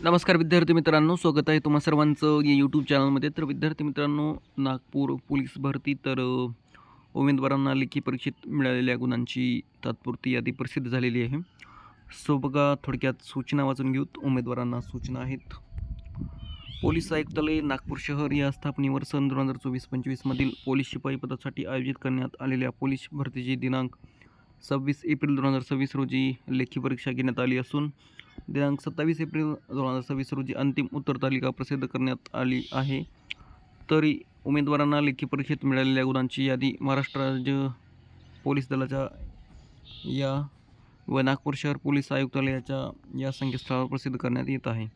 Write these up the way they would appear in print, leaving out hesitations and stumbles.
नमस्कार विद्यार्थी मित्रांनो, स्वागत आहे तुम्हा सर्वांचं या यूट्यूब चॅनलमध्ये. तर विद्यार्थी मित्रांनो, नागपूर पोलीस भरती तर उमेदवारांना लेखी परीक्षेत मिळालेल्या गुणांची तात्पुरती यादी प्रसिद्ध झालेली आहे. सो बघा, थोडक्यात सूचना वाचून घेऊत. उमेदवारांना सूचना आहेत. पोलीस आयुक्तालय नागपूर शहर या स्थापनेवर सन 2024-25 मधील पोलीस शिपाई पदासाठी आयोजित करण्यात आलेल्या पोलीस भरतीची दिनांक 26 एप्रिल 2026 रोजी लेखी परीक्षा घेण्यात आली असून दिनांक 27 एप्रिल 2026 रोजी अंतिम उत्तर तालिका प्रसिद्ध करण्यात आली आहे. तरी उमेदवारांना लेखी परीक्षेत मिळालेल्या गुणांची यादी महाराष्ट्र राज्य पोलीस दलाच्या या व नागपूर शहर पोलीस आयुक्तालयाच्या या संकेतस्थळावर प्रसिद्ध करण्यात येत आहे.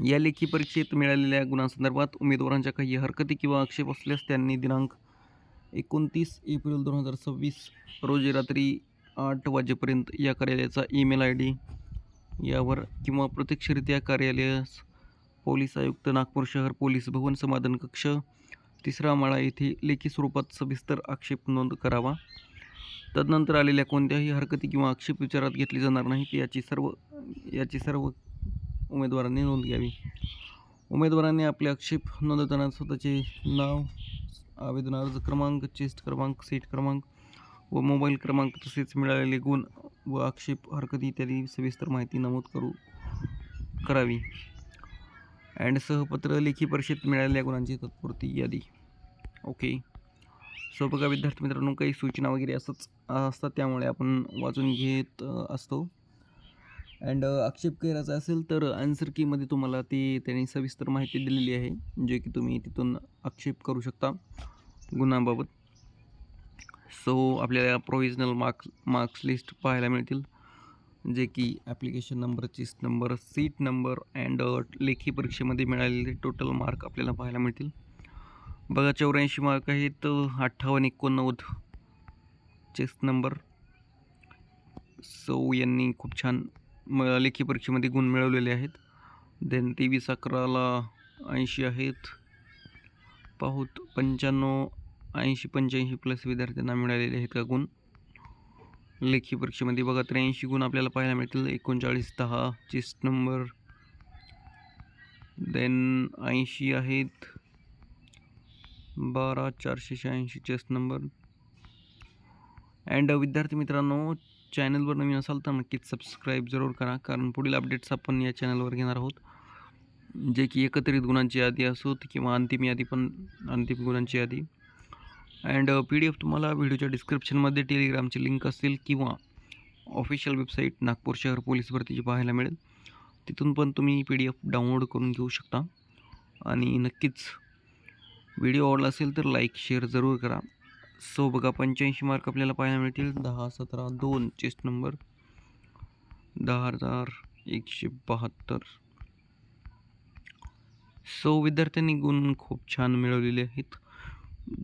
या लेखी परीक्षेत मिळालेल्या गुणांसंदर्भात उमेदवारांच्या काही हरकती किंवा आक्षेप असल्यास त्यांनी दिनांक 29 एप्रिल 2026 रोजी रात्री 8 वाजेपर्यंत या कार्यालयाचा ईमेल ID यावर किंवा प्रत्यक्षरित्या कार्यालयास पोलीस आयुक्त नागपूर शहर पोलीस भवन समाधान कक्ष 3रा माळा येथे लेखी स्वरूपात सविस्तर आक्षेप नोंद करावा. तदनंतर आलेल्या कोणत्याही हरकती किंवा आक्षेप विचारात घेतले जाणार नाहीत याची सर्व उमेदवारांनी नोंद घ्यावी. उमेदवारांनी आपले आक्षेप नोंदवताना स्वतःचे नाव, आवेदन अर्ज क्रमांक, चेस्ट क्रमांक, सीट क्रमांक व मोबाईल क्रमांक तसेच मिळालेले गुण व आक्षेप, हरकती इत्यादी सविस्तर माहिती नमूद करावी. अँड सहपत्र लेखी परीक्षेत मिळालेल्या गुणांची तात्पुरती यादी. ओके. सो बघा विद्यार्थी मित्रांनो, काही सूचना वगैरे असंच असतात, त्यामुळे आपण वाचून घेत असतो. अँड आक्षेप करायचा असेल तर आन्सर कीमध्ये तुम्हाला त्यांनी सविस्तर माहिती दिलेली आहे, जे की तुम्ही तिथून आक्षेप करू शकता गुणांबाबत. सो आपल्याला प्रोव्हिजनल मार्क्स लिस्ट पाहायला मिळतील, जे की application number, chest number, seat number and लेखी परीक्षेमध्ये मिळालेले टोटल मार्क आपल्याला पाहायला मिळतील. बघा, 84 मार्क आहेत. 58-89 चेस्ट नंबर. सो यांनी खूप छान लेखी परीक्षेमध्ये गुण मिळवलेले आहेत. देन 23-11ला 80 आहेत. पाहूत 95, 80, 85 प्लस विद्यार्थ्यांना मिळालेले आहेत का गुण लेखी परीक्षेमध्ये. बघा, 83 गुण आपल्याला पाहायला मिळतील. 39-10 चेस्ट नंबर. देन 80 आहेत. 12-486 चेस्ट नंबर. अँड विद्यार्थी मित्रांनो, चॅनलवर नवीन असाल तर नक्कीच सबस्क्राईब जरूर करा, कारण पुढील अपडेट्स आपण या चॅनलवर घेणार आहोत, जे की एकत्रित गुणांची यादी असोत किंवा अंतिम गुणांची यादी. अँड PDF तुम्हाला व्हिडिओच्या डिस्क्रिप्शनमध्ये टेलिग्रामची लिंक असेल किंवा ऑफिशियल वेबसाईट नागपूर शहर पोलीस भरतीची पाहायला मिळेल. तिथून पण तुम्ही PDF डाउनलोड करून घेऊ शकता. आणि नक्कीच व्हिडिओ आवडला असेल तर लाईक, शेअर जरूर करा. सो बघा, 85 मार्क आपल्याला पाहायला मिळतील. 10-17-2 चेस्ट नंबर. 10,172. सो विद्यार्थ्यांनी गुण खूप छान मिळवलेले आहेत,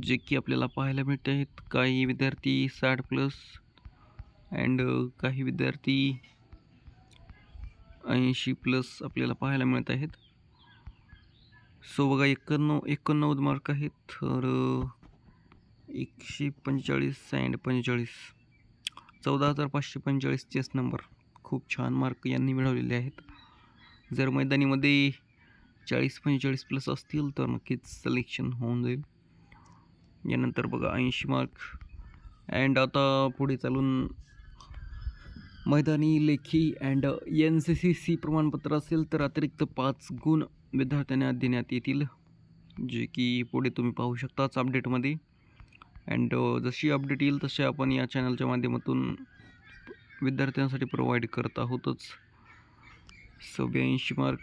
जे की आपल्याला पाहायला मिळत आहेत. काही विद्यार्थी 60+ अँड काही विद्यार्थी 80+ आपल्याला पाहायला मिळत आहेत. सो बघा, 89 मार्क आहेत. तर 145 अँड 45, 14,545 चेस्ट नंबर. खूप छान मार्क यांनी मिळवलेले आहेत. जर मैदानीमध्ये 40-45 प्लस असतील तर नक्कीच सिलेक्शन होऊन जाईल. यानंतर बघा 80 मार्क. अँड आता पुढे चालून मैदानी, लेखी अँड NCC प्रमाणपत्र असेल तर अतिरिक्त 5 गुण विद्यार्थ्यांना देण्यात येतील, जे की पुढे तुम्ही पाहू शकताच अपडेटमध्ये. अँड जशी अपडेट येईल तसे आपण या चॅनलच्या माध्यमातून विद्यार्थ्यांसाठी प्रोव्हाइड करत आहोतच. 82 मार्क.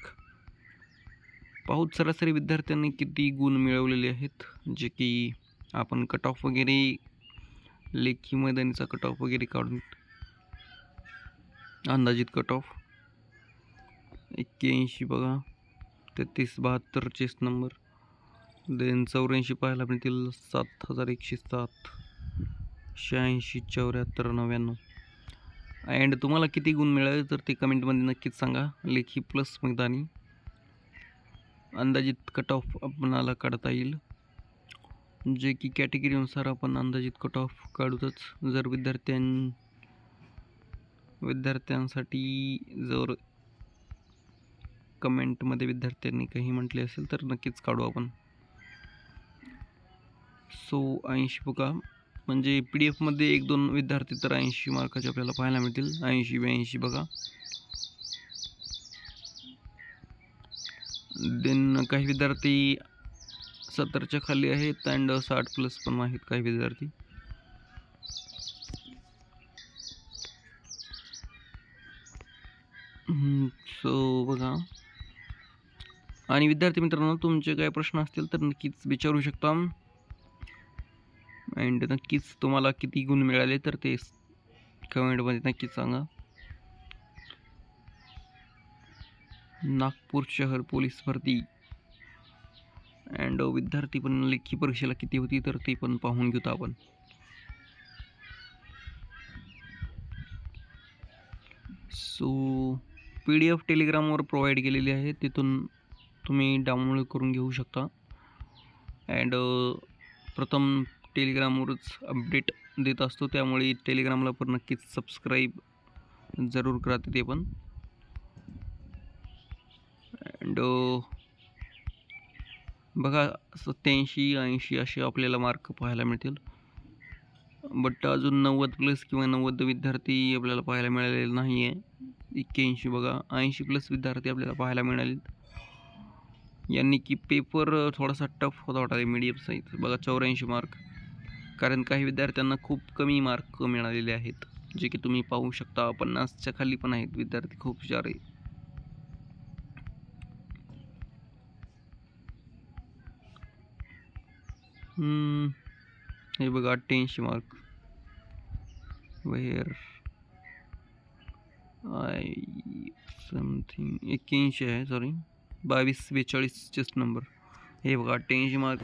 पाहूत सरासरी विद्यार्थ्यांनी किती गुण मिळवलेले आहेत, जे की आपण कट ऑफ वगैरे, लेखी मैदानीचा कट ऑफ वगैरे काढून अंदाजित कट ऑफ 81 बघा, 33-72 चेस्ट नंबर. देन 84 पाहायला मिळतील. 7,107, 86, 74, 99. अँड तुम्हाला किती गुण मिळाले तर ते कमेंटमध्ये नक्कीच सांगा. लेखी प्लस मैदानी अंदाजित कट ऑफ आपणाला काढता येईल, जे की कॅटेगरीनुसार आपण अंदाजित कट ऑफ काढूतच. जर विद्यार्थ्यांसाठी जर कमेंटमध्ये विद्यार्थ्यांनी काही म्हटले असेल तर नक्कीच काढू आपण. सो 80 बघा, म्हणजे पी डी एफमध्ये 1-2 विद्यार्थी तर 80 मार्काचे आपल्याला पाहायला मिळतील. 80-82 बघा. देन काही विद्यार्थी 70च्या खाली आहेत अँड 60 प्लस पण आहेत काही विद्यार्थी. सो बघा, आणि विद्यार्थी मित्रांनो, तुमचे काही प्रश्न असतील तर नक्कीच विचारू शकता. अँड नक्कीच तुम्हाला किती गुण मिळाले तर ते कमेंटमध्ये नक्कीच सांगा. नागपूर शहर पोलीस भरती अँड विद्यार्थी पण लेखी परीक्षेला किती होती तर ते पण पाहून घेतो आपण. सो पी डी एफ टेलिग्रामवर प्रोव्हाइड केलेली आहे, तिथून तुम्ही डाउनलोड करून घेऊ शकता. अँड प्रथम टेलिग्रामवरच अपडेट देत असतो, त्यामुळे टेलिग्रामला पण नक्कीच सबस्क्राईब जरूर करा तिथे पण. अँड बघा, 87-80 असे आपल्याला मार्क पाहायला मिळतील. बट अजून 90 प्लस किंवा 90 विद्यार्थी आपल्याला पाहायला मिळालेले नाही आहे. 81 बघा, 80 प्लस विद्यार्थी आपल्याला पाहायला मिळालेत. यांनी की पेपर थोडासा टफ होता वाटतं मीडियम साईज. बघा 84 मार्क, कारण काही विद्यार्थ्यांना खूप कमी मार्क मिळालेले आहेत, जे की तुम्ही पाहू शकता. 50च्या खाली पण आहेत विद्यार्थी खूप सारे. हे बघा 88 मार्क. वेअर आय समथिंग 81 आहे, सॉरी 22-42 चेस्ट नंबर. हे बघा 88 मार्क,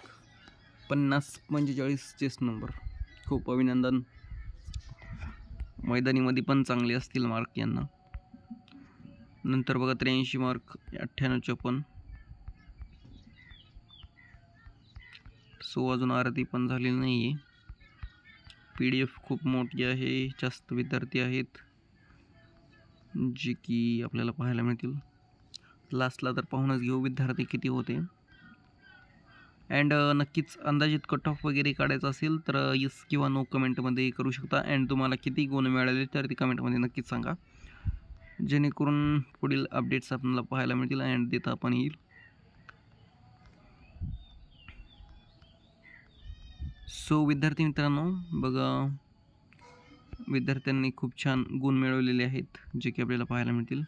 50-45 चेस्ट नंबर. खूप अभिनंदन. मैदानीमध्ये पण चांगले असतील मार्क यांना. नंतर बघा 83 मार्क, 98-54. सो अजून आरती पण झालेली नाही आहे. पी डी एफ खूप मोठी आहे, जास्त विद्यार्थी आहेत जे की आपल्याला पाहायला मिळतील. लास्टला तर पाहूनच घेऊ विद्यार्थी किती होते. अँड नक्कीच अंदाजित कट ऑफ वगैरे काढायचं असेल तर येस किंवा नो कमेंटमध्ये करू शकता. अँड तुम्हाला किती गुण मिळाले तर ते कमेंटमध्ये नक्कीच सांगा, जेणेकरून पुढील अपडेट्स आपल्याला पाहायला मिळतील अँड देता पण येईल. सो विद्यार्थी मित्रांनो, बघा विद्यार्थ्यांनी खूप छान गुण मिळवलेले आहेत, जे की आपल्याला पाहायला मिळतील.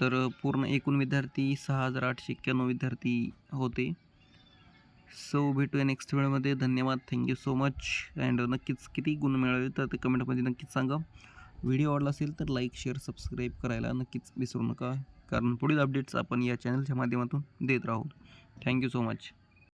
तर पूर्ण एकूण विद्यार्थी 6891 विद्यार्थी होते. सो भेटूया नेक्स्ट व्हिडिओमध्ये. धन्यवाद, थँक्यू सो मच. अँड नक्कीच किती गुण मिळाले तर ते कमेंटमध्ये नक्कीच सांगा. व्हिडिओ आवडला असेल तर लाईक, शेअर, सबस्क्राईब करायला नक्कीच विसरू नका, कारण पुढील अपडेट्स आपण या चॅनलच्या माध्यमातून देत राहू. Thank you so much.